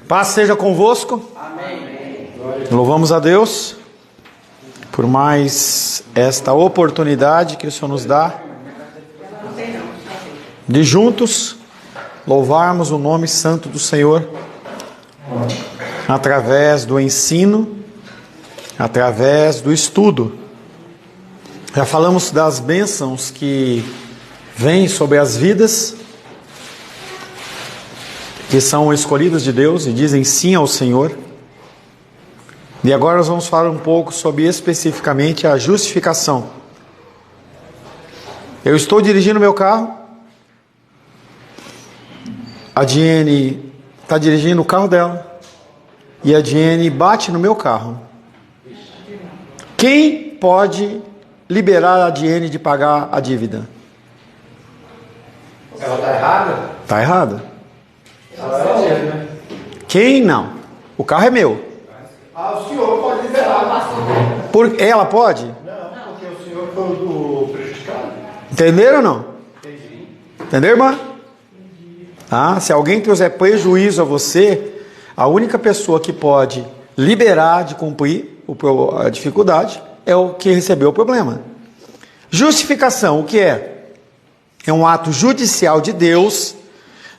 Paz seja convosco. Amém. Louvamos a Deus por mais esta oportunidade que o Senhor nos dá de juntos louvarmos o nome santo do Senhor através do ensino, através do estudo. Já falamos das bênçãos que vêm sobre as vidas que são escolhidas de Deus e dizem sim ao Senhor. E agora nós vamos falar um pouco sobre especificamente a justificação. Eu estou dirigindo meu carro, a Diene está dirigindo o carro dela e a Diene bate no meu carro. Quem pode liberar a Diene de pagar a dívida? Ela está errada? Está errada. Ela é né? Quem não? O carro é meu. O senhor pode liberar. Ela pode? Não, porque o senhor foi o prejudicado. Entenderam ou não? Entendi. Entendeu, irmã? Se alguém trouxer prejuízo a você, a única pessoa que pode liberar de cumprir a dificuldade é o que recebeu o problema. Justificação, o que é? É um ato judicial de Deus,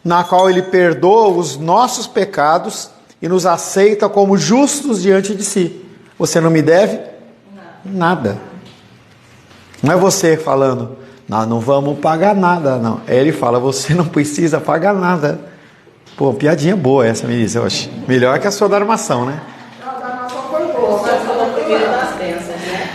na qual Ele perdoa os nossos pecados e nos aceita como justos diante de si. Você não me deve nada. Não é você falando, não vamos pagar nada, não. Ele fala, você não precisa pagar nada. Pô, piadinha boa essa, Melissa, eu acho. Melhor que a sua da armação, né? Não, da armação foi boa. Você falou primeiro das bênçãos, né?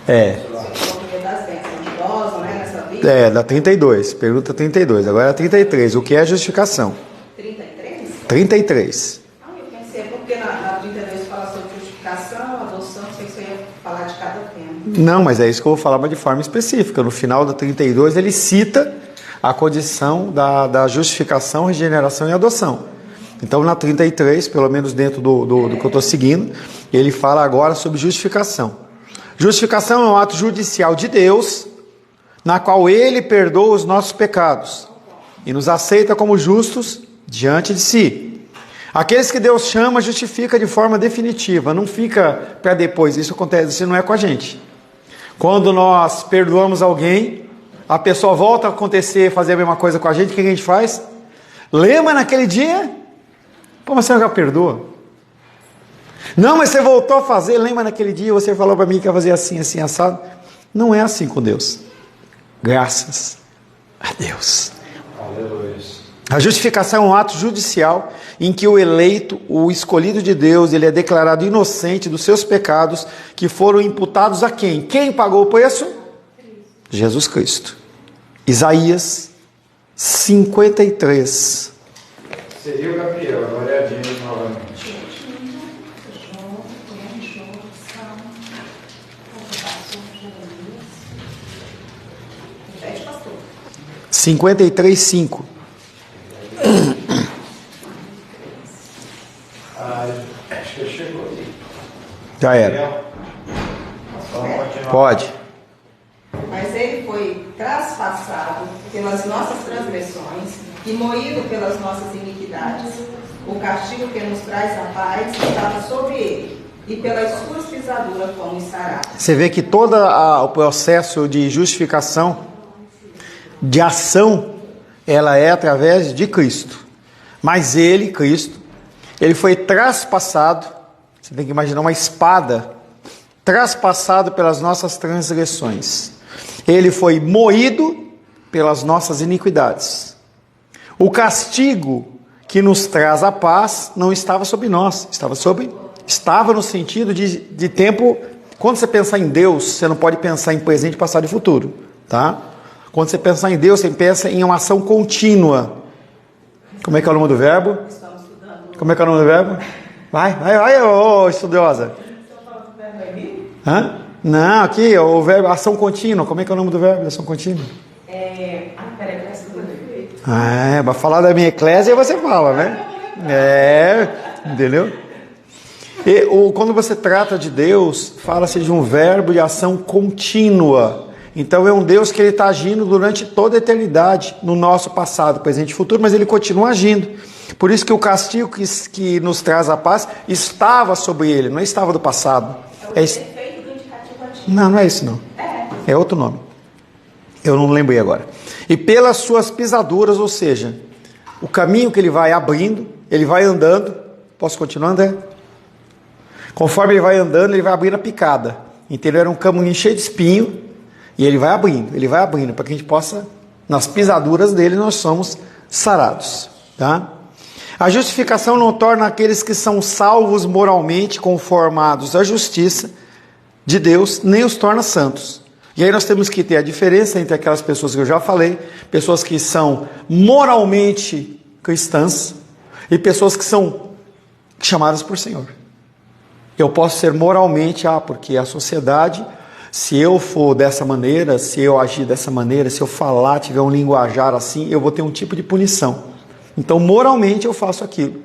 É. Você falou primeiro das bênçãos. Idosa, né, nessa vida. Da 32, pergunta 32. Agora é 33. O que é justificação? 33? 33. Eu pensei, porque na 32 fala sobre justificação, adoção, não sei se você ia falar de cada tema. Não, mas é isso que eu vou falar, mas de forma específica. No final da 32, ele cita a condição da justificação, regeneração e adoção. Então, na 33, pelo menos dentro do que eu estou seguindo, ele fala agora sobre justificação. Justificação é um ato judicial de Deus, na qual Ele perdoa os nossos pecados e nos aceita como justos diante de si. Aqueles que Deus chama, justifica de forma definitiva, não fica para depois. Isso acontece, isso não é com a gente. Quando nós perdoamos alguém, a pessoa volta a acontecer, fazer a mesma coisa com a gente, o que a gente faz? Lembra naquele dia? Pô, mas você já perdoa? Não, mas você voltou a fazer, lembra naquele dia, você falou para mim que ia fazer assim, assim, assado. Não é assim com Deus. Graças a Deus. Aleluia. A justificação é um ato judicial em que o eleito, o escolhido de Deus, ele é declarado inocente dos seus pecados que foram imputados a quem? Quem pagou o preço? Jesus Cristo. Isaías 53. Seria o Gabriel, agora é a Dina novamente. 53:5. Acho que ele chegou aí. Já era. Pode. Mas ele foi traspassado pelas nossas transgressões e moído pelas nossas iniquidades. O castigo que nos traz a paz estava sobre ele, e pelas suas pisaduras fomos sarados. Você vê que todo o processo de justificação, de ação, ela é através de Cristo. Mas ele, Cristo, ele foi traspassado, você tem que imaginar uma espada, traspassado pelas nossas transgressões. Ele foi moído pelas nossas iniquidades. O castigo que nos traz a paz não estava sobre nós, estava no sentido de tempo. Quando você pensar em Deus, você não pode pensar em presente, passado e futuro, tá? Quando você pensar em Deus, você pensa em uma ação contínua. Como é que é o nome do verbo? Como é que é o nome do verbo? Vai, ô estudiosa. Hã? Não, aqui, o verbo ação contínua. Como é que é o nome do verbo, ação contínua? Vai falar da minha eclésia, você fala, né? Entendeu? Quando você trata de Deus, fala-se de um verbo de ação contínua. Então é um Deus que ele está agindo durante toda a eternidade, no nosso passado, presente e futuro, mas ele continua agindo. Por isso que o castigo que nos traz a paz estava sobre ele, não estava do passado. É o efeito do indicativo antigo. Não é isso não. É outro nome. Eu não lembrei agora. E pelas suas pisaduras, ou seja, o caminho que ele vai abrindo, ele vai andando. Posso continuar, André? Conforme ele vai andando, ele vai abrindo a picada. Entendeu? Era um caminho cheio de espinho. E ele vai abrindo, para que a gente possa, nas pisaduras dele, nós somos sarados. Tá? A justificação não torna aqueles que são salvos moralmente conformados à justiça de Deus, nem os torna santos. E aí nós temos que ter a diferença entre aquelas pessoas que eu já falei, pessoas que são moralmente cristãs e pessoas que são chamadas por Senhor. Eu posso ser moralmente, porque a sociedade, se eu for dessa maneira, se eu agir dessa maneira, se eu falar, tiver um linguajar assim, eu vou ter um tipo de punição. Então, moralmente eu faço aquilo.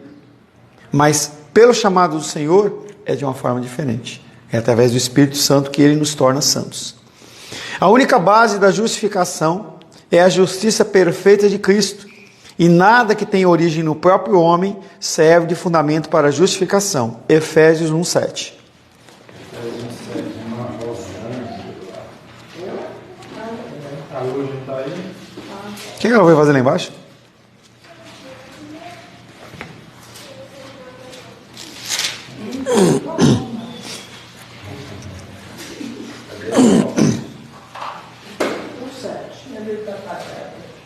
Mas, pelo chamado do Senhor, é de uma forma diferente. É através do Espírito Santo que Ele nos torna santos. A única base da justificação é a justiça perfeita de Cristo. E nada que tenha origem no próprio homem serve de fundamento para a justificação. Efésios 1:7. A luz não está aí? O que ela vai fazer lá embaixo?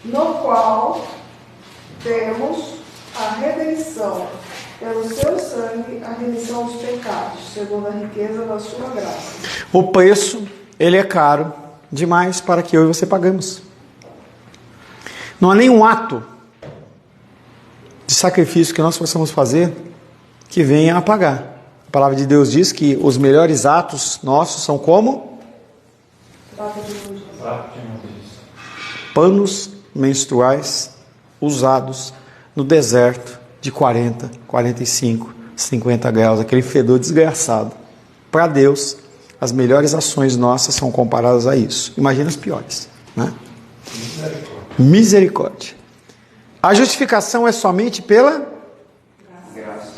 No qual temos a redenção pelo seu sangue, a remissão dos pecados, segundo a riqueza da sua graça. O preço, ele é caro demais para que eu e você pagamos. Não há nenhum ato de sacrifício que nós possamos fazer que venha a pagar. A palavra de Deus diz que os melhores atos nossos são como? Panos menstruais usados no deserto de 40, 45, 50 graus, aquele fedor desgraçado. Para Deus, as melhores ações nossas são comparadas a isso. Imagina as piores, né? Misericórdia. A justificação é somente pela Graça.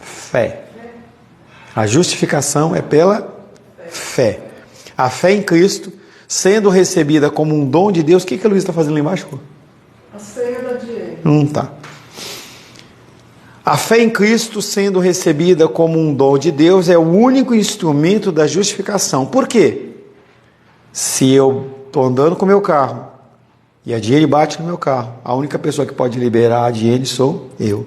fé. A justificação é pela fé. A fé em Cristo, sendo recebida como um dom de Deus. O que a Luísa está fazendo lá embaixo? A ceia da dieta. Tá. A fé em Cristo, sendo recebida como um dom de Deus, é o único instrumento da justificação. Por quê? Se eu estou andando com o meu carro e a Diene bate no meu carro, a única pessoa que pode liberar a Diene sou eu.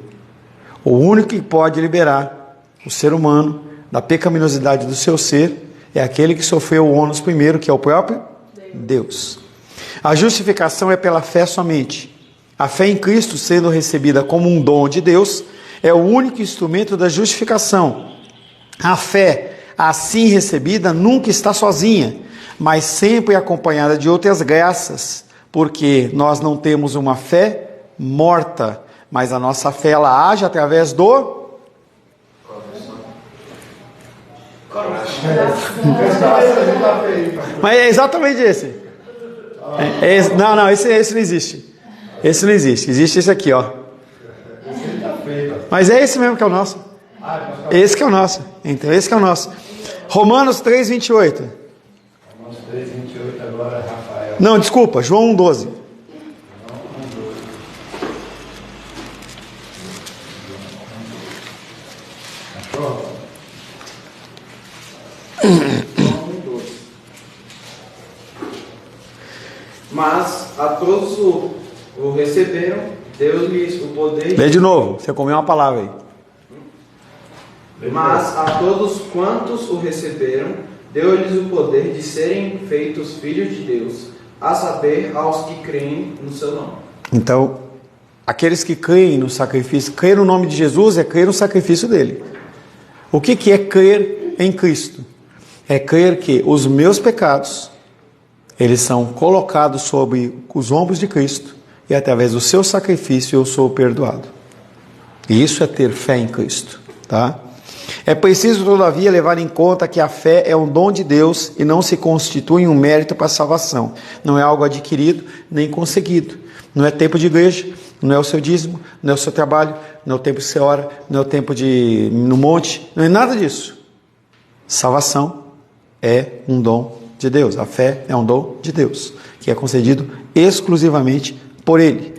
O único que pode liberar o ser humano da pecaminosidade do seu ser é aquele que sofreu o ônus primeiro, que é o próprio Deus. A justificação é pela fé somente. A fé em Cristo, sendo recebida como um dom de Deus, é o único instrumento da justificação. A fé, assim recebida, nunca está sozinha, mas sempre acompanhada de outras graças, porque nós não temos uma fé morta, mas a nossa fé ela age através do Mas é exatamente esse. Não, esse não existe. Esse não existe. Existe esse aqui, ó. Mas é esse mesmo que é o nosso. Esse que é o nosso. Então, esse que é o nosso. Romanos 3:28. Romanos 3:28 agora, Rafael. Não, desculpa, João 1:12. Mas a todos o receberam, deu-lhes o poder. Lê de novo, você comeu uma palavra aí. Mas a todos quantos o receberam, deu-lhes o poder de serem feitos filhos de Deus, a saber, aos que creem no seu nome. Então, aqueles que creem no sacrifício, crer no nome de Jesus é crer no sacrifício dele. O que é crer em Cristo? É crer que os meus pecados, eles são colocados sobre os ombros de Cristo e através do seu sacrifício eu sou perdoado. E isso é ter fé em Cristo, tá? É preciso, todavia, levar em conta que a fé é um dom de Deus e não se constitui um mérito para a salvação. Não é algo adquirido nem conseguido. Não é tempo de igreja, não é o seu dízimo, não é o seu trabalho, não é o tempo que você ora, não é o tempo de ir no monte, não é nada disso. Salvação é um dom de Deus. A fé é um dom de Deus, que é concedido exclusivamente por Ele.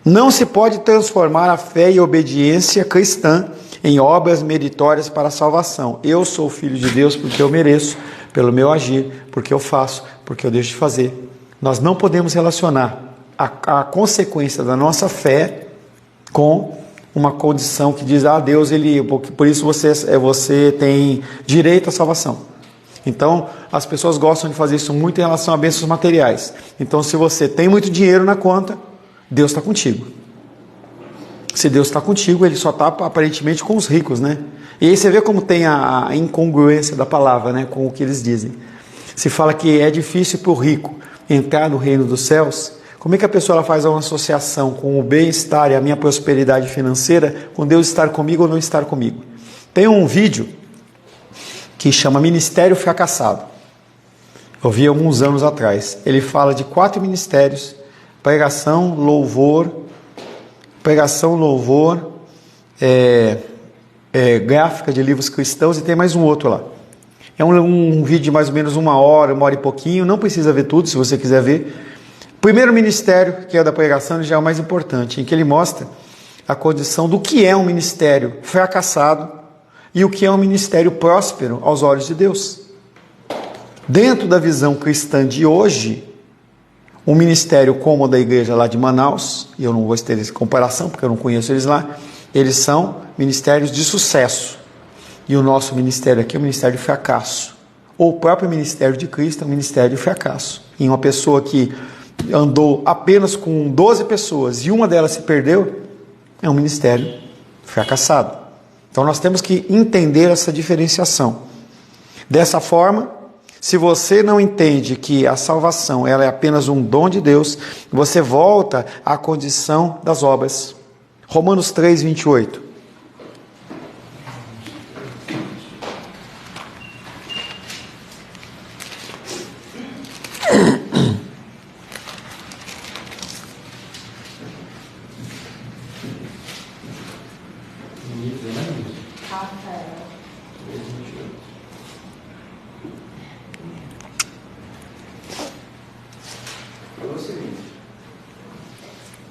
Não se pode transformar a fé e a obediência cristã em obras meritórias para a salvação. Eu sou filho de Deus porque eu mereço, pelo meu agir, porque eu faço, porque eu deixo de fazer. Nós não podemos relacionar a consequência da nossa fé com uma condição que diz, Deus, por isso você tem direito à salvação. Então, as pessoas gostam de fazer isso muito em relação a bênçãos materiais. Então, se você tem muito dinheiro na conta, Deus está contigo. Se Deus está contigo, Ele só está aparentemente com os ricos, né? E aí você vê como tem a incongruência da palavra, né, com o que eles dizem. Se fala que é difícil para o rico entrar no reino dos céus, como é que a pessoa faz uma associação com o bem-estar e a minha prosperidade financeira, com Deus estar comigo ou não estar comigo? Tem um vídeo que chama Ministério Fracassado. Eu vi alguns anos atrás. Ele fala de 4 ministérios: pregação, louvor, gráfica de livros cristãos, e tem mais um outro lá. É um vídeo de mais ou menos 1 hora, 1 hora e pouquinho, não precisa ver tudo se você quiser ver. Primeiro ministério, que é o da pregação, ele já é o mais importante, em que ele mostra a condição do que é um ministério fracassado e o que é um ministério próspero aos olhos de Deus. Dentro da visão cristã de hoje, um ministério como o da igreja lá de Manaus, e eu não vou ter essa comparação porque eu não conheço eles lá, eles são ministérios de sucesso. E o nosso ministério aqui é um ministério de fracasso. Ou o próprio ministério de Cristo é um ministério de fracasso. E uma pessoa que andou apenas com 12 pessoas e uma delas se perdeu, é um ministério fracassado. Então nós temos que entender essa diferenciação. Dessa forma, se você não entende que a salvação ela é apenas um dom de Deus, você volta à condição das obras. Romanos 3, 28.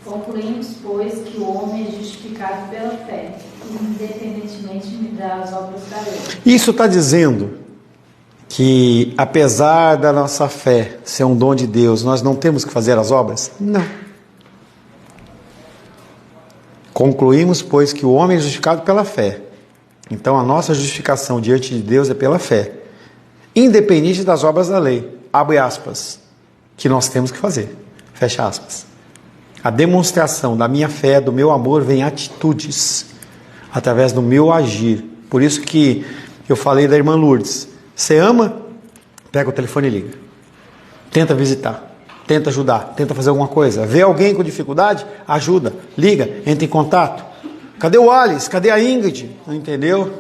Concluímos, pois, que o homem é justificado pela fé, independentemente das obras da lei. Isso está dizendo que, apesar da nossa fé ser um dom de Deus, nós não temos que fazer as obras? Não. Concluímos, pois, que o homem é justificado pela fé. Então, a nossa justificação diante de Deus é pela fé, independente das obras da lei. Abre aspas, que nós temos que fazer. Fecha aspas. A demonstração da minha fé, do meu amor, vem em atitudes, através do meu agir. Por isso que eu falei da irmã Lourdes. Você ama? Pega o telefone e liga. Tenta visitar, tenta ajudar, tenta fazer alguma coisa. Vê alguém com dificuldade? Ajuda, liga, entra em contato. Cadê o Alice? Cadê a Ingrid? Não entendeu?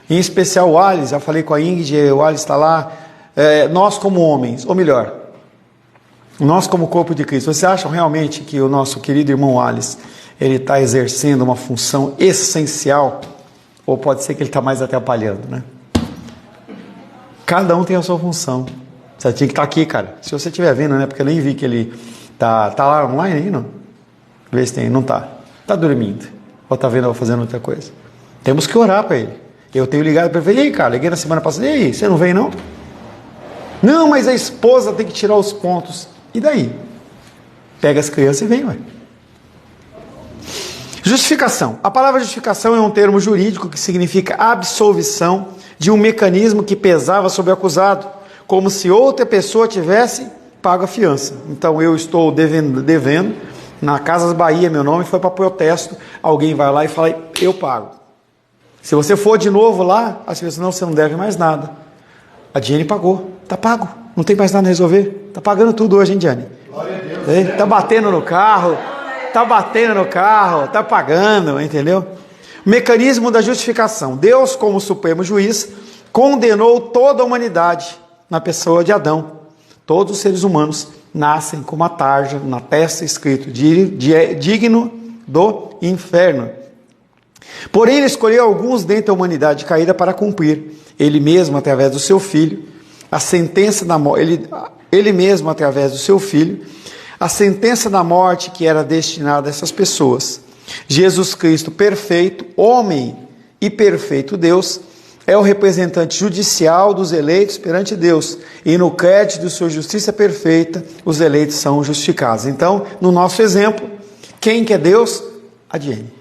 Em especial o Alice, já falei com a Ingrid, o Alice está lá. Nós como homens, ou melhor, nós como corpo de Cristo, vocês acham realmente que o nosso querido irmão Alice, ele está exercendo uma função essencial? Ou pode ser que ele está mais atrapalhando, né? Cada um tem a sua função. Você tinha que estar aqui, cara. Se você estiver vendo, né? Porque eu nem vi que ele tá lá online aí, não? Vê se tem, não tá. Tá dormindo. Ou tá vendo ou fazendo outra coisa. Temos que orar para ele. Eu tenho ligado para ele, e aí, cara, liguei na semana passada, e aí, você não vem não? Não, mas a esposa tem que tirar os pontos. E daí? Pega as crianças e vem, ué. Justificação. A palavra justificação é um termo jurídico que significa absolvição de um mecanismo que pesava sobre o acusado, como se outra pessoa tivesse pago a fiança. Então eu estou devendo na Casas Bahia, meu nome foi para protesto, alguém vai lá e fala, eu pago. Se você for de novo lá, as pessoas, não, você não deve mais nada. A Diane pagou, está pago, não tem mais nada a resolver, está pagando tudo hoje, hein, Diane? Glória a Deus. Está batendo no carro, está pagando, entendeu? Mecanismo da justificação. Deus, como supremo juiz, condenou toda a humanidade na pessoa de Adão. Todos os seres humanos nascem com uma tarja na testa escrito digno do inferno. Porém, ele escolheu alguns dentre a humanidade caída para cumprir, ele mesmo através do seu filho, a sentença da morte, ele mesmo através do seu filho, a sentença da morte que era destinada a essas pessoas. Jesus Cristo, perfeito, homem e perfeito Deus, é o representante judicial dos eleitos perante Deus, e no crédito de sua justiça perfeita, os eleitos são justificados. Então, no nosso exemplo, quem que é Deus? A Diene.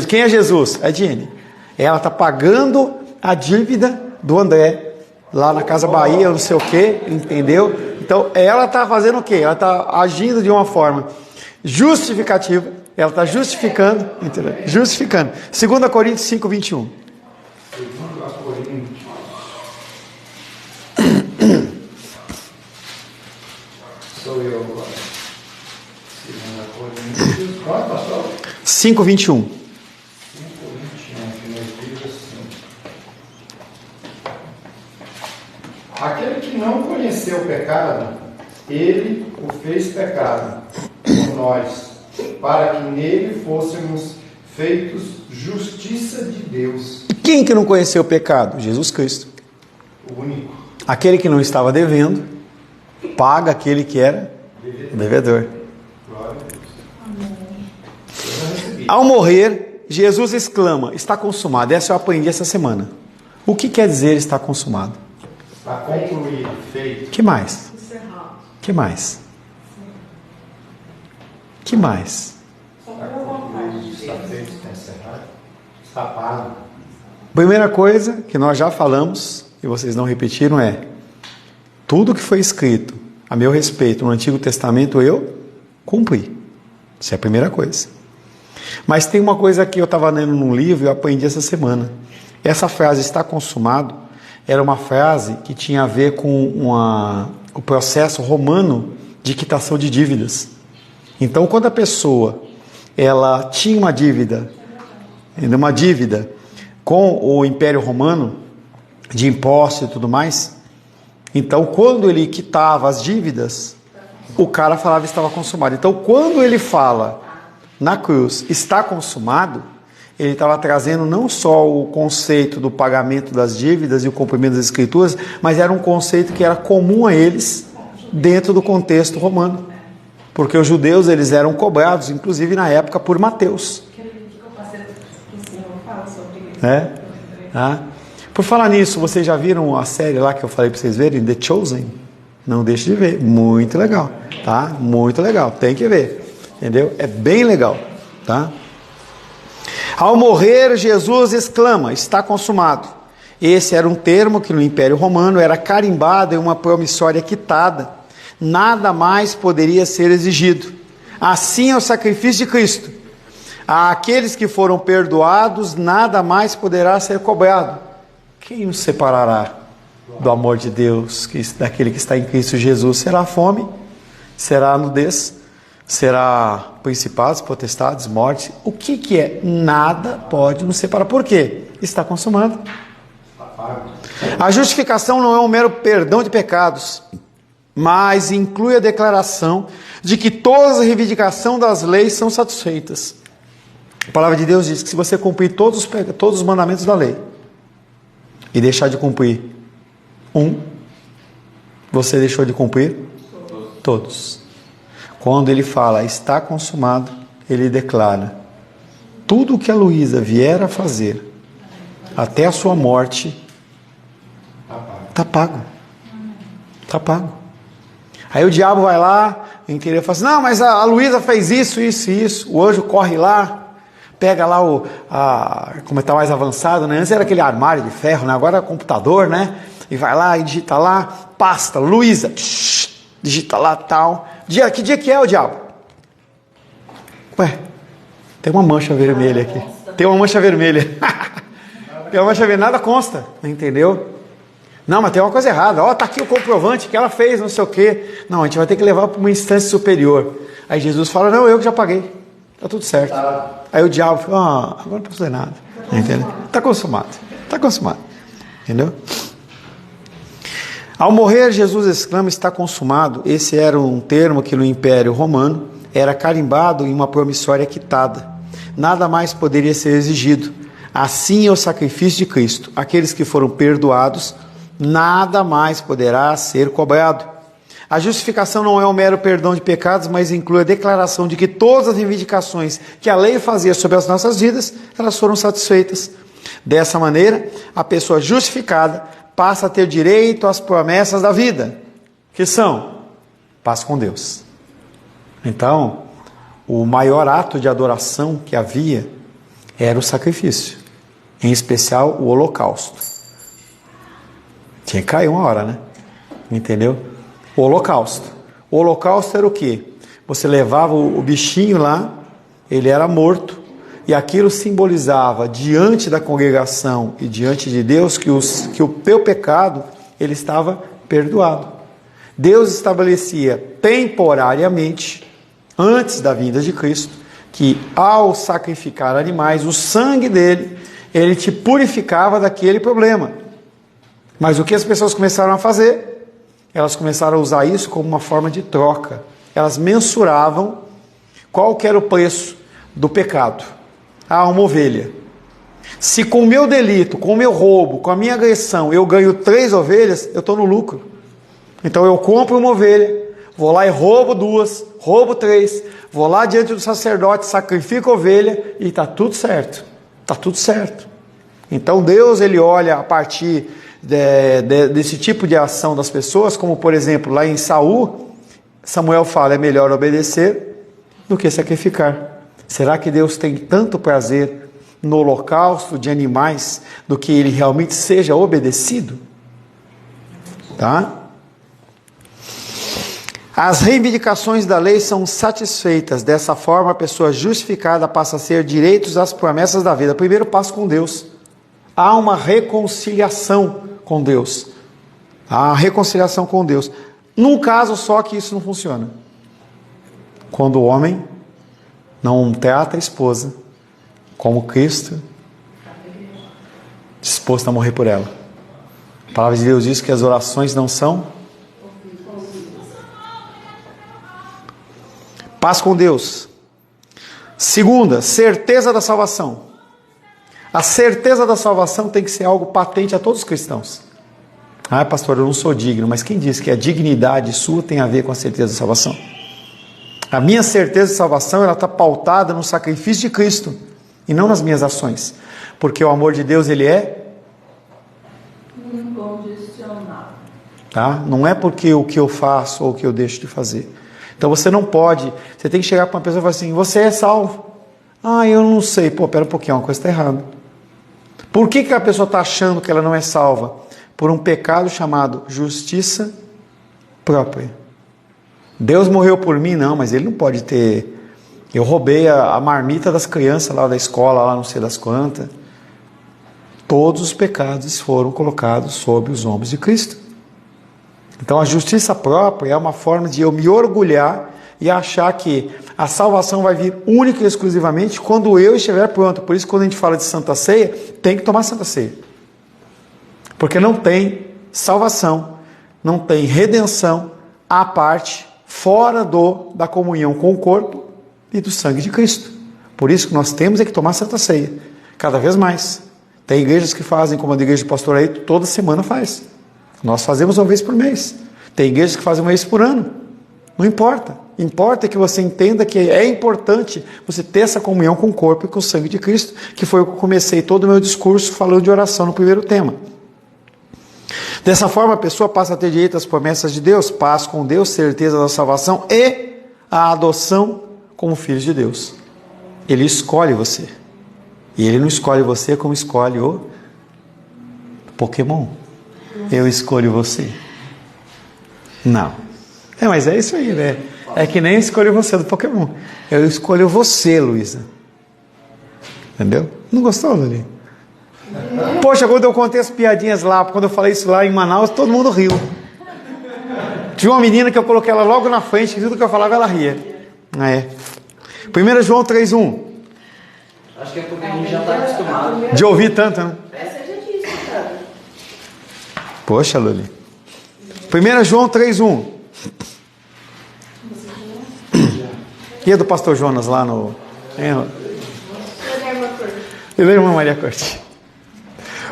Quem é Jesus? A Diene. Ela está pagando a dívida do André, lá na Casa Bahia, não sei o que, entendeu? Então, ela está fazendo o quê? Ela está agindo de uma forma justificativa, ela está justificando, entendeu? Justificando. 2 Coríntios 5, 21. 2 Coríntios. Sou eu agora. 2 Coríntios. Quanto, pastor? 5, 21. 5, 21, que nos diz assim. Aquele que não conheceu o pecado, ele o fez pecado por nós, para que nele fôssemos feitos justiça de Deus. E quem que não conheceu o pecado? Jesus Cristo. O único. Aquele que não estava devendo, paga aquele que era devedor. Glória a Deus. Eu não recebi. Ao morrer, Jesus exclama, está consumado. Essa eu aprendi essa semana. O que quer dizer está consumado? Está concluído, feito. Que mais? Encerrado. Que mais? Que mais? Só pela vontade de Está Deus. feito, está encerrado. Está pago. Primeira coisa que nós já falamos, e vocês não repetiram, é tudo que foi escrito a meu respeito no Antigo Testamento eu cumpri. Isso é a primeira coisa. Mas tem uma coisa que eu estava lendo num livro e eu aprendi essa semana. Essa frase, está consumado, era uma frase que tinha a ver com o processo romano de quitação de dívidas. Então, quando a pessoa ela tinha uma dívida com o Império Romano, de impostos e tudo mais, então quando ele quitava as dívidas, o cara falava que estava consumado. Então, quando ele fala na cruz, está consumado, ele estava trazendo não só o conceito do pagamento das dívidas e o cumprimento das escrituras, mas era um conceito que era comum a eles dentro do contexto romano. Porque os judeus eles eram cobrados, inclusive na época, por Mateus. Por falar nisso, vocês já viram a série lá que eu falei para vocês verem, The Chosen? Não deixe de ver, muito legal, tá? Muito legal, tem que ver, entendeu? É bem legal, tá? Ao morrer, Jesus exclama, está consumado. Esse era um termo que no Império Romano era carimbado em uma promissória quitada. Nada mais poderia ser exigido. Assim é o sacrifício de Cristo. Àqueles que foram perdoados, nada mais poderá ser cobrado. Quem nos separará do amor de Deus, daquele que está em Cristo Jesus? Será a fome? Será a nudez? Será principados, potestades, morte? O que é? Nada pode nos separar. Por quê? Está consumado. A justificação não é um mero perdão de pecados, mas inclui a declaração de que todas as reivindicações das leis são satisfeitas. A palavra de Deus diz que se você cumprir todos os mandamentos da lei e deixar de cumprir você deixou de cumprir todos. Quando ele fala está consumado, ele declara tudo o que a Luísa vier a fazer até a sua morte está pago. Está pago. Aí o diabo vai lá, entendeu? Fala assim, não, mas a Luísa fez isso, isso e isso. O anjo corre lá, pega lá como está mais avançado, né? Antes era aquele armário de ferro, né? Agora é computador, né? E vai lá e digita lá, pasta, Luísa, digita lá tal. Que dia que é o diabo? Ué, tem uma mancha vermelha aqui. Tem uma mancha vermelha. Tem uma mancha vermelha, nada consta, entendeu? Não, mas tem uma coisa errada. Ó, tá aqui o comprovante que ela fez, não sei o quê. Não, a gente vai ter que levar para uma instância superior. Aí Jesus fala, não, eu que já paguei. Está tudo certo. Aí o diabo fala, agora não precisa fazer nada. Entendeu? Está consumado. Está consumado. Entendeu? Ao morrer, Jesus exclama, está consumado. Esse era um termo que no Império Romano era carimbado em uma promissória quitada. Nada mais poderia ser exigido. Assim é o sacrifício de Cristo. Aqueles que foram perdoados, nada mais poderá ser cobrado. A justificação não é um mero perdão de pecados, mas inclui a declaração de que todas as reivindicações que a lei fazia sobre as nossas vidas, elas foram satisfeitas. Dessa maneira, a pessoa justificada passa a ter direito às promessas da vida, que são paz com Deus. Então, o maior ato de adoração que havia era o sacrifício, em especial o holocausto. Tinha que cair uma hora, né? Entendeu? O holocausto. O holocausto era o quê? Você levava o bichinho lá, ele era morto, e aquilo simbolizava diante da congregação e diante de Deus que o teu pecado ele estava perdoado. Deus estabelecia temporariamente, antes da vinda de Cristo, que ao sacrificar animais, o sangue dele, ele te purificava daquele problema. Mas o que as pessoas começaram a fazer? Elas começaram a usar isso como uma forma de troca. Elas mensuravam qual que era o preço do pecado. Uma ovelha. Se com o meu delito, com o meu roubo, com a minha agressão, eu ganho 3 ovelhas, eu estou no lucro. Então eu compro uma ovelha, vou lá e roubo 2, roubo 3, vou lá diante do sacerdote, sacrifico a ovelha e está tudo certo. Está tudo certo. Então Deus, ele olha a partir desse tipo de ação das pessoas, como por exemplo lá em Saul, Samuel fala, é melhor obedecer do que sacrificar. Será que Deus tem tanto prazer no holocausto de animais do que ele realmente seja obedecido? Tá? As reivindicações da lei são satisfeitas. Dessa forma, a pessoa justificada passa a ser direitos às promessas da vida. Primeiro passo com Deus. Há uma reconciliação com Deus. Há reconciliação com Deus. Num caso só que isso não funciona. Quando o homem não trata a esposa como Cristo, disposto a morrer por ela. A palavra de Deus diz que as orações não são paz com Deus. Segunda, certeza da salvação. A certeza da salvação tem que ser algo patente a todos os cristãos. Pastor, eu não sou digno, mas quem disse que a dignidade sua tem a ver com a certeza da salvação? A minha certeza de salvação, ela está pautada no sacrifício de Cristo e não nas minhas ações, porque o amor de Deus, ele é incondicional. Tá? Não é porque o que eu faço ou o que eu deixo de fazer. Então você não pode, você tem que chegar para uma pessoa e falar assim, você é salvo? Eu não sei. Pera um pouquinho, uma coisa está errada. Por que a pessoa está achando que ela não é salva? Por um pecado chamado justiça própria. Deus morreu por mim? Não, mas ele não pode ter... Eu roubei a marmita das crianças lá da escola, lá não sei das quantas. Todos os pecados foram colocados sobre os ombros de Cristo. Então a justiça própria é uma forma de eu me orgulhar e achar que a salvação vai vir única e exclusivamente quando eu estiver pronto. Por isso, quando a gente fala de Santa Ceia, tem que tomar Santa Ceia. Porque não tem salvação, não tem redenção à parte, fora da comunhão com o corpo e do sangue de Cristo. Por isso que nós temos que tomar Santa Ceia, cada vez mais. Tem igrejas que fazem, como a igreja do pastor aí, toda semana faz. Nós fazemos uma vez por mês. Tem igrejas que fazem uma vez por ano. Não importa. Importa que você entenda que é importante você ter essa comunhão com o corpo e com o sangue de Cristo, que foi o que eu comecei todo o meu discurso falando de oração no primeiro tema. Dessa forma, a pessoa passa a ter direito às promessas de Deus, paz com Deus, certeza da salvação e a adoção como filhos de Deus. Ele escolhe você. E ele não escolhe você como escolhe o Pokémon. Eu escolho você. Não. Mas é isso aí, né? É que nem escolho você do Pokémon. Eu escolho você, Luísa. Entendeu? Não gostou, Luli? Poxa, quando eu contei as piadinhas lá, quando eu falei isso lá em Manaus, todo mundo riu. Tinha uma menina que eu coloquei ela logo na frente, e tudo que eu falava ela ria. 1 João 3,1. Acho que é porque a gente já está acostumado. De ouvir tanto, né? Essa já disse, cara. Poxa, Luli. 1 João 3,1. E a do pastor Jonas lá no... E da irmã Maria Corte.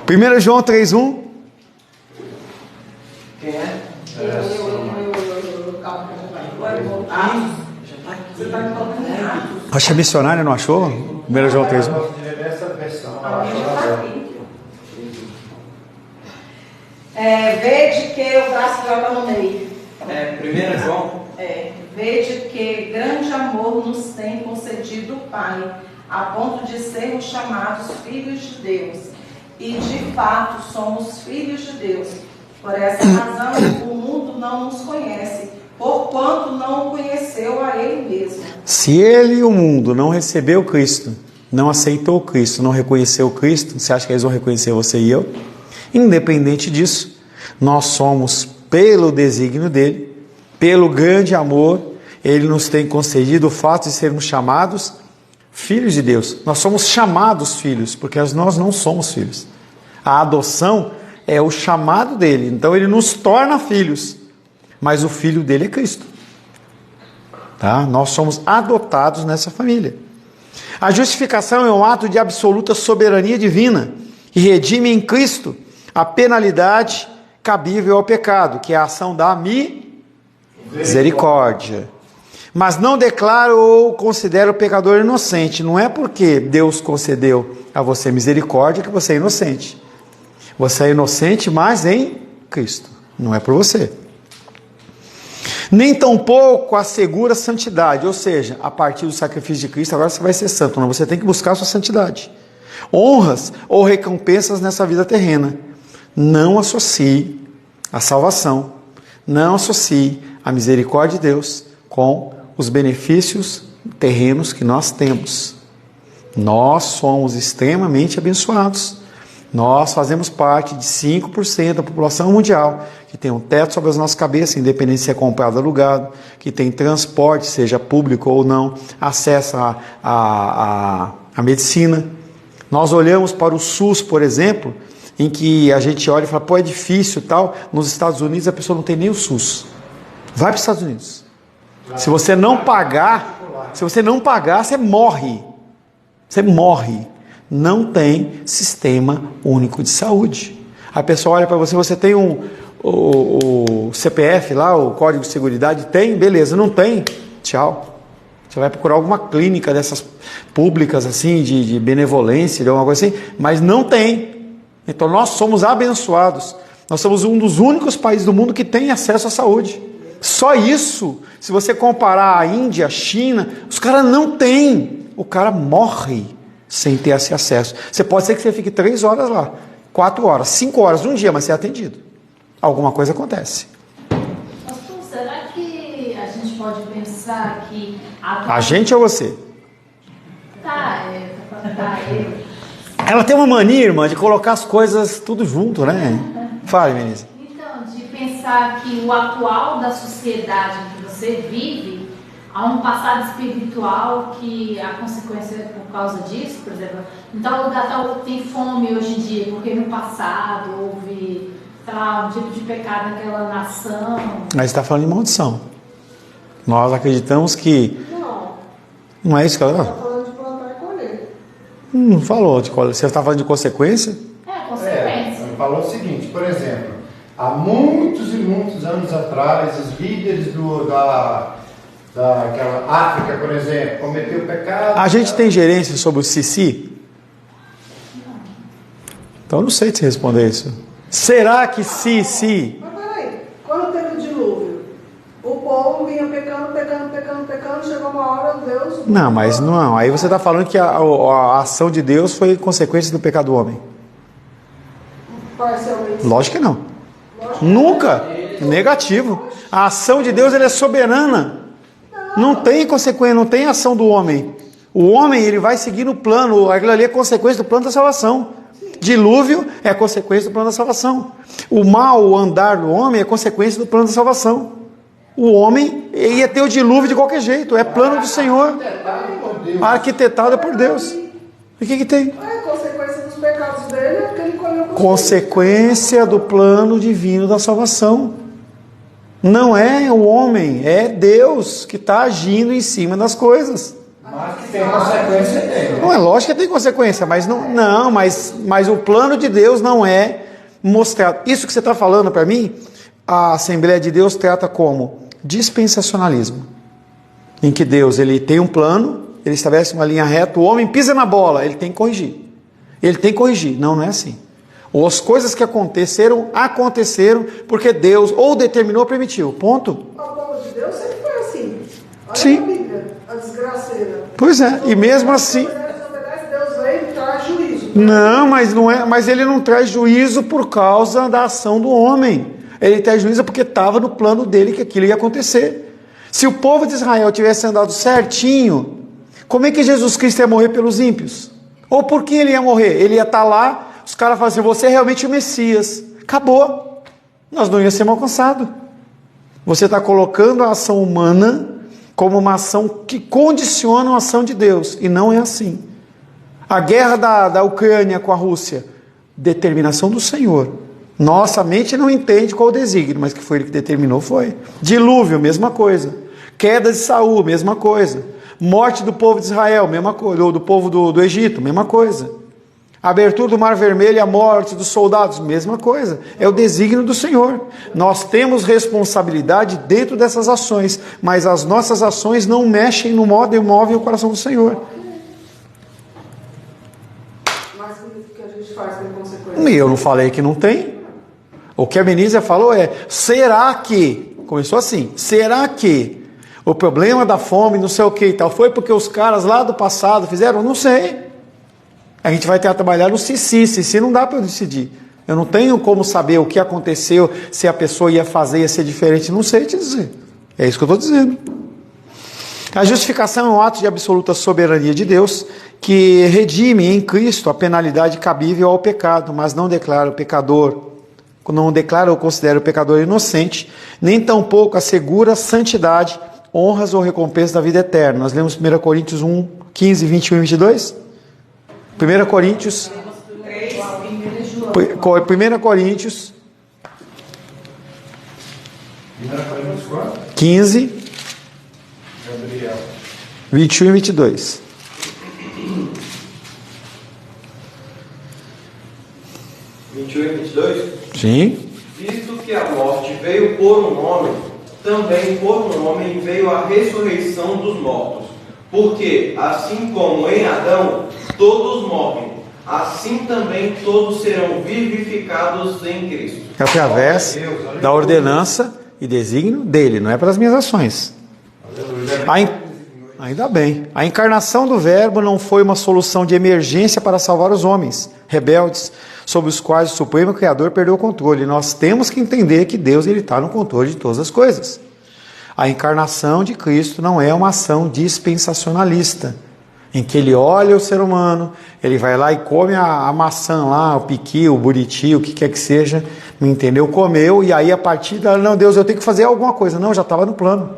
1 João 3,1. Quem é? Acho que a missionária não achou? 1 João 3,1. Eu gosto de ler essa versão. ela acha ela Vede que o braço joga no meio. 1 João? Vede que grande amor nos tem concedido o Pai, a ponto de sermos chamados filhos de Deus. E de fato somos filhos de Deus. Por essa razão o mundo não nos conhece, porquanto não o conheceu a Ele mesmo. Se ele e o mundo não recebeu Cristo, não aceitou Cristo, não reconheceu Cristo, você acha que eles vão reconhecer você e eu? Independente disso, nós somos, pelo desígnio dele, pelo grande amor, ele nos tem concedido o fato de sermos chamados filhos de Deus. Nós somos chamados filhos, porque nós não somos filhos. A adoção é o chamado dele, então ele nos torna filhos, mas o filho dele é Cristo. Tá? Nós somos adotados nessa família. A justificação é um ato de absoluta soberania divina e redime em Cristo a penalidade cabível ao pecado, que é a ação da misericórdia. Mas não declaro ou considero o pecador inocente. Não é porque Deus concedeu a você misericórdia que você é inocente. Você é inocente, mas em Cristo. Não é por você. Nem tampouco assegura santidade. Ou seja, a partir do sacrifício de Cristo, agora você vai ser santo. Não, você tem que buscar a sua santidade. Honras ou recompensas nessa vida terrena. Não associe a salvação, não associe a misericórdia de Deus com os benefícios terrenos que nós temos. Nós somos extremamente abençoados. Nós fazemos parte de 5% da população mundial que tem um teto sobre as nossas cabeças, independente se é comprado ou alugado, que tem transporte, seja público ou não, acesso à medicina. Nós olhamos para o SUS, por exemplo, em que a gente olha e fala, pô, é difícil e tal. Nos Estados Unidos a pessoa não tem nem o SUS. Vai para os Estados Unidos. Se você não pagar, você morre. Você morre. Não tem sistema único de saúde. A pessoa olha para você, você tem o CPF lá, o Código de Seguridade, tem? Beleza, não tem? Tchau. Você vai procurar alguma clínica dessas públicas assim, de benevolência, de alguma coisa assim, mas não tem. Então nós somos abençoados. Nós somos um dos únicos países do mundo que tem acesso à saúde. Só isso, se você comparar a Índia, a China, os caras não têm. O cara morre sem ter esse acesso. Você pode ser que você fique 3 horas lá, 4 horas, 5 horas num dia, mas você é atendido. Alguma coisa acontece. Pastor, será que a gente pode pensar que... A gente ou você? Eu. Ela tem uma mania, irmã, de colocar as coisas tudo junto, né? Fale, Menisa. Então, de pensar que o atual da sociedade em que você vive, há um passado espiritual que a consequência é por causa disso, por exemplo, em tal lugar tem fome hoje em dia, porque no passado houve um tipo de pecado naquela nação. Mas está falando de maldição. Nós acreditamos que... Não é isso que ela... Está falando de plantar e colher. Não falou de qual. Você está falando de consequência? Consequência. Ele falou o seguinte, por exemplo, há muitos e muitos anos atrás, os líderes daquela África, por exemplo, cometeu pecado. A gente tem gerência sobre o Sisi? Então eu não sei te responder isso. Será que se... Mas peraí, quando teve o dilúvio, o povo vinha pecando, chegou uma hora, Deus... Não, mas não. Aí você está falando que a ação de Deus foi consequência do pecado do homem. Parcialmente. Lógico que não. Nunca. Negativo. A ação de Deus ela é soberana. Não tem consequência, não tem ação do homem. O homem ele vai seguir no plano. Aquilo ali é consequência do plano da salvação. Dilúvio é consequência do plano da salvação. O mau andar do homem é consequência do plano da salvação. O homem ia ter o dilúvio de qualquer jeito. É plano do Senhor. Detalhe Deus. Arquitetada por Deus. E o que tem? A consequência dos pecados dele é porque ele colheu com Consequência do plano divino da salvação. Não é o homem, é Deus que está agindo em cima das coisas. Mas que tem consequência dele. Não é lógico que tem consequência, mas mas o plano de Deus não é mostrado. Isso que você está falando para mim, a Assembleia de Deus trata como dispensacionalismo, em que Deus ele tem um plano, ele estabelece uma linha reta, o homem pisa na bola, ele tem que corrigir. Ele tem que corrigir. Não é assim. Ou as coisas que aconteceram porque Deus ou determinou ou permitiu. Ponto. O povo de Deus sempre foi assim. Olha Sim. a Bíblia, a desgraceira. Pois é, e mesmo assim... Deus veio e traz juízo. Não, mas ele não traz juízo por causa da ação do homem. Ele traz juízo porque estava no plano dele que aquilo ia acontecer. Se o povo de Israel tivesse andado certinho, como é que Jesus Cristo ia morrer pelos ímpios? Ou por que ele ia morrer? Ele ia estar lá, os caras falam assim, você é realmente o Messias. Acabou. Nós não íamos ser alcançados. Você está colocando a ação humana como uma ação que condiciona a ação de Deus. E não é assim. A guerra da Ucrânia com a Rússia, determinação do Senhor. Nossa mente não entende qual o desígnio, mas que foi ele que determinou, foi. Dilúvio, mesma coisa. Queda de Saul, mesma coisa. Morte do povo de Israel, mesma coisa. Ou do povo do Egito, mesma coisa. Abertura do Mar Vermelho e a morte dos soldados, mesma coisa. É o desígnio do Senhor. Nós temos responsabilidade dentro dessas ações, mas as nossas ações não mexem no modo e movem o coração do Senhor. Mas o que a gente faz tem consequência? Eu não falei que não tem. O que a Benícia falou é, será que, começou assim, será que o problema da fome, não sei o que e tal, foi porque os caras lá do passado fizeram? Não sei. A gente vai ter que trabalhar no se não dá para eu decidir. Eu não tenho como saber o que aconteceu, se a pessoa ia fazer, ia ser diferente, não sei te dizer. É isso que eu estou dizendo. A justificação é um ato de absoluta soberania de Deus, que redime em Cristo a penalidade cabível ao pecado, mas não declara o pecador, não declara ou considera o pecador inocente, nem tampouco assegura a santidade, honras ou recompensas da vida eterna. Nós lemos 1 Coríntios 1, 15, 21 e 22. 1 Coríntios 15, 21 e 22. E 22? Sim. Visto que a morte veio por um homem, também por um homem veio a ressurreição dos mortos. Porque, assim como em Adão todos morrem, assim também todos serão vivificados em Cristo. Através da ordenança e desígnio dele, não é pelas minhas ações. Ainda bem. A encarnação do Verbo não foi uma solução de emergência para salvar os homens rebeldes, sobre os quais o Supremo Criador perdeu o controle. Nós temos que entender que Deus está no controle de todas as coisas. A encarnação de Cristo não é uma ação dispensacionalista, em que ele olha o ser humano, ele vai lá e come a maçã lá, o piqui, o buriti, o que quer que seja, me entendeu? Comeu, e aí a partir da... Não, Deus, eu tenho que fazer alguma coisa. Não, já estava no plano.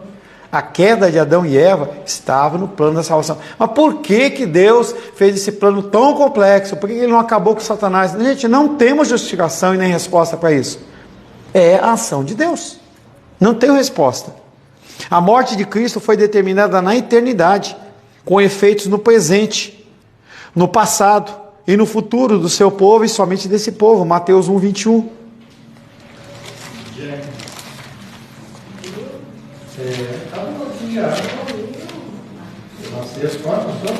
A queda de Adão e Eva estava no plano da salvação. Mas por que Deus fez esse plano tão complexo? Por que ele não acabou com Satanás? Gente, não temos justificação e nem resposta para isso. É a ação de Deus. Não tenho resposta. A morte de Cristo foi determinada na eternidade, com efeitos no presente, no passado e no futuro do seu povo e somente desse povo. Mateus 1, 21. Mateus quanto?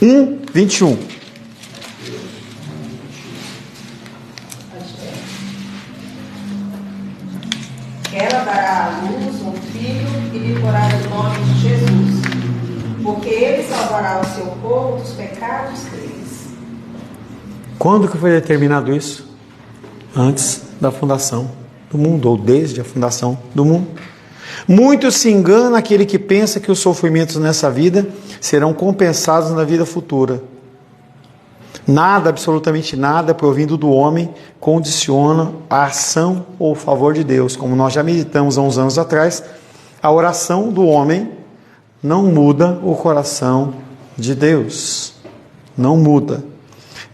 1, 21. Ela dará à luz um filho e lhe porá o nome de Jesus, porque ele salvará o seu povo dos pecados deles. Quando que foi determinado isso? Antes da fundação do mundo, ou desde a fundação do mundo. Muito se engana aquele que pensa que os sofrimentos nessa vida serão compensados na vida futura. Nada, absolutamente nada, provindo do homem, condiciona a ação ou o favor de Deus. Como nós já meditamos há uns anos atrás, a oração do homem não muda o coração de Deus. Não muda.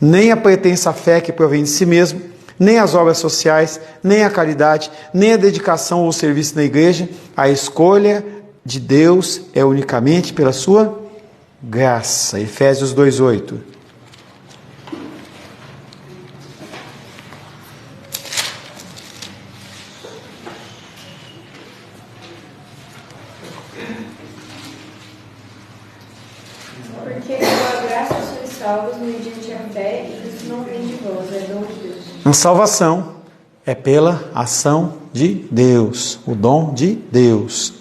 Nem a pretensa fé que provém de si mesmo, nem as obras sociais, nem a caridade, nem a dedicação ou serviço na igreja. A escolha de Deus é unicamente pela sua graça. Efésios 2:8. Porque pela graça sois salvos mediante a fé, e isso não vem de vós, é dom de Deus. A salvação é pela ação de Deus, o dom de Deus.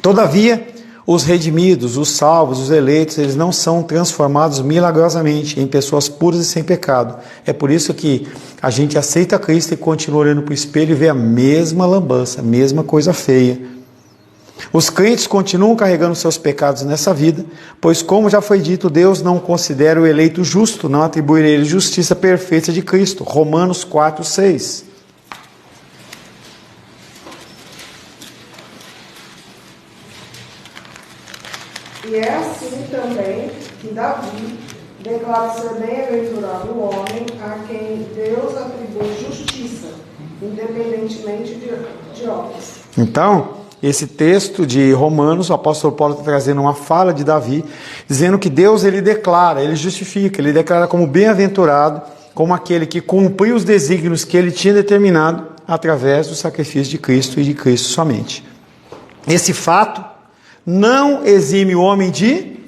Todavia, os redimidos, os salvos, os eleitos, eles não são transformados milagrosamente em pessoas puras e sem pecado. É por isso que a gente aceita Cristo e continua olhando para o espelho e vê a mesma lambança, a mesma coisa feia. Os crentes continuam carregando seus pecados nessa vida, pois, como já foi dito, Deus não considera o eleito justo, não atribui a ele justiça perfeita de Cristo. Romanos 4:6. E é assim também que Davi declara ser bem-aventurado o homem a quem Deus atribui justiça, independentemente de obras. Então, esse texto de Romanos, o apóstolo Paulo está trazendo uma fala de Davi, dizendo que Deus, ele declara, ele justifica, ele declara como bem-aventurado, como aquele que cumpriu os desígnios que ele tinha determinado através do sacrifício de Cristo e de Cristo somente. Esse fato não exime o homem de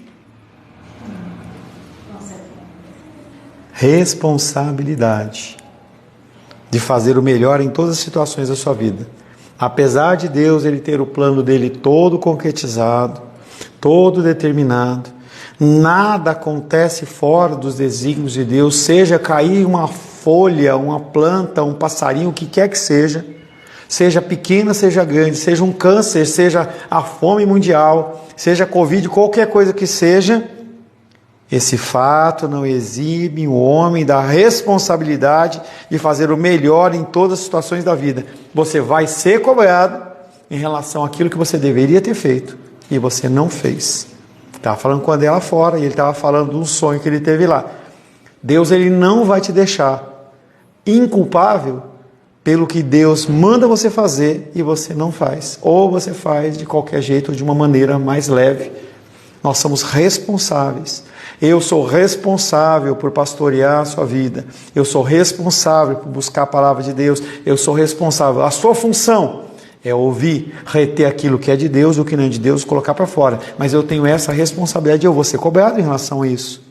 responsabilidade, de fazer o melhor em todas as situações da sua vida. Apesar de Deus ele ter o plano dele todo concretizado, todo determinado, nada acontece fora dos desígnios de Deus, seja cair uma folha, uma planta, um passarinho, o que quer que seja pequena, seja grande, seja um câncer, seja a fome mundial, seja a Covid, qualquer coisa que seja, esse fato não exime o homem da responsabilidade de fazer o melhor em todas as situações da vida. Você vai ser cobrado em relação àquilo que você deveria ter feito e você não fez. Estava falando com a dela fora e ele estava falando de um sonho que ele teve lá. Deus, ele não vai te deixar inculpável pelo que Deus manda você fazer e você não faz. Ou você faz de qualquer jeito, de uma maneira mais leve. Nós somos responsáveis. Eu sou responsável por pastorear a sua vida. Eu sou responsável por buscar a palavra de Deus. Eu sou responsável. A sua função é ouvir, reter aquilo que é de Deus, o que não é de Deus, colocar para fora. Mas eu tenho essa responsabilidade, eu vou ser cobrado em relação a isso.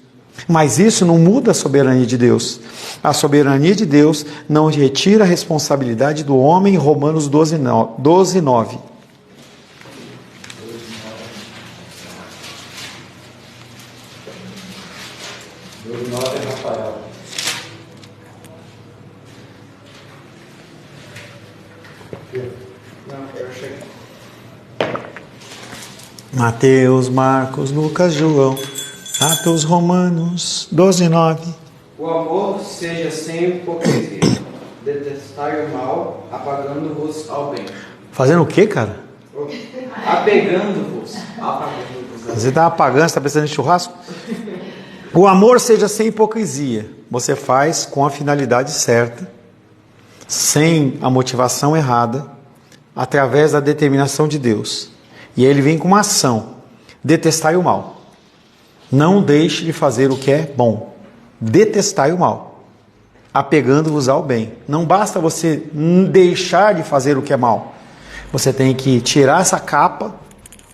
Mas isso não muda a soberania de Deus. A soberania de Deus não retira a responsabilidade do homem, Romanos 12:9. Rafael. Não, eu cheguei. Mateus, Marcos, Lucas, João, Atos, Romanos 12:9. O amor seja sem hipocrisia. Detestai o mal, apagando-vos ao bem. Fazendo o quê, cara? Apegando-vos. Você está apagando, você está pensando em churrasco? O amor seja sem hipocrisia. Você faz com a finalidade certa, sem a motivação errada, através da determinação de Deus. E aí ele vem com uma ação. Detestai o mal. Não deixe de fazer o que é bom. Detestai o mal, apegando-vos ao bem. Não basta você deixar de fazer o que é mal. Você tem que tirar essa capa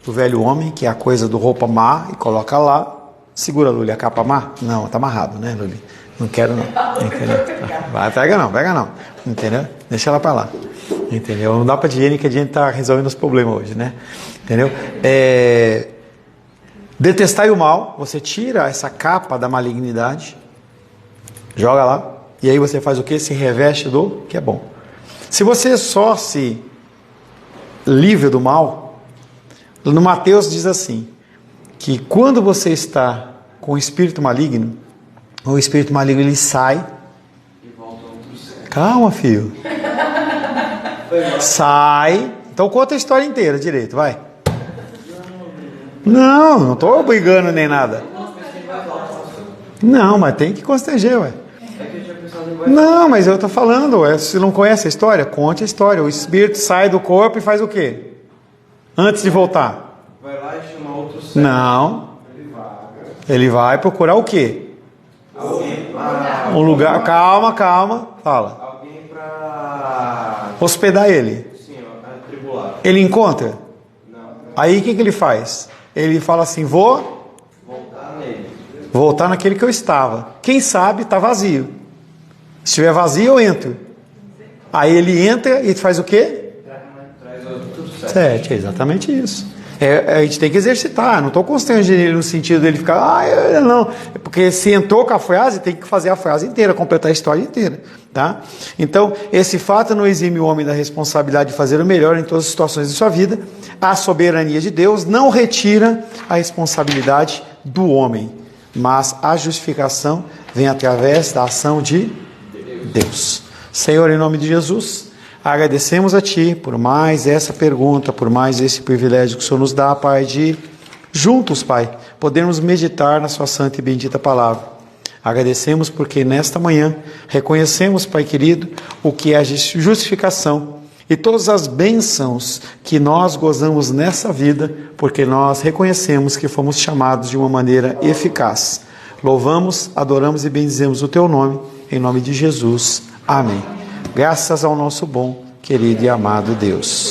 do velho homem, que é a coisa do roupa má, e coloca lá. Segura, Luli, a capa má? Não, tá amarrado, né, Luli? Não quero não. Entendeu? Vai, pega não. Entendeu? Deixa ela para lá. Entendeu? Não dá para Diene, que a Diene tá resolvendo os problemas hoje, né? Entendeu? Detestai o mal, você tira essa capa da malignidade, joga lá, e aí você faz o quê? Se reveste do que é bom. Se você só se livra do mal, no Mateus diz assim, que quando você está com o espírito maligno, o espírito maligno ele sai. Calma, filho. Sai. Então conta a história inteira direito, vai. Não estou brigando nem nada. Não, mas tem que constranger, ué. Não, mas eu estou falando, ué. Se não conhece a história, conte a história. O espírito sai do corpo e faz o quê? Antes de voltar? Vai lá e chama outro servo. Não. Ele vai procurar o quê? Um lugar. Calma. Fala. Alguém para Hospedar ele. sim, atribular. Ele encontra? Não. Aí o que ele faz? Ele fala assim: vou Voltar nele. voltar naquele que eu estava. Quem sabe está vazio. Se estiver vazio, eu entro. Aí ele entra e faz o quê? Traz outro servo. 7, é exatamente isso. A gente tem que exercitar, não estou constrangendo ele no sentido dele ficar, não. Porque se entrou com a frase, tem que fazer a frase inteira, completar a história inteira. Tá? Então, esse fato não exime o homem da responsabilidade de fazer o melhor em todas as situações de sua vida. A soberania de Deus não retira a responsabilidade do homem, mas a justificação vem através da ação de Deus. Senhor, em nome de Jesus, agradecemos a Ti por mais essa pergunta, por mais esse privilégio que o Senhor nos dá, Pai, de juntos, Pai, podermos meditar na Sua santa e bendita palavra. Agradecemos porque nesta manhã reconhecemos, Pai querido, o que é a justificação e todas as bênçãos que nós gozamos nessa vida, porque nós reconhecemos que fomos chamados de uma maneira eficaz. Louvamos, adoramos e bendizemos o Teu nome, em nome de Jesus. Amém. Graças ao nosso bom, querido e amado Deus.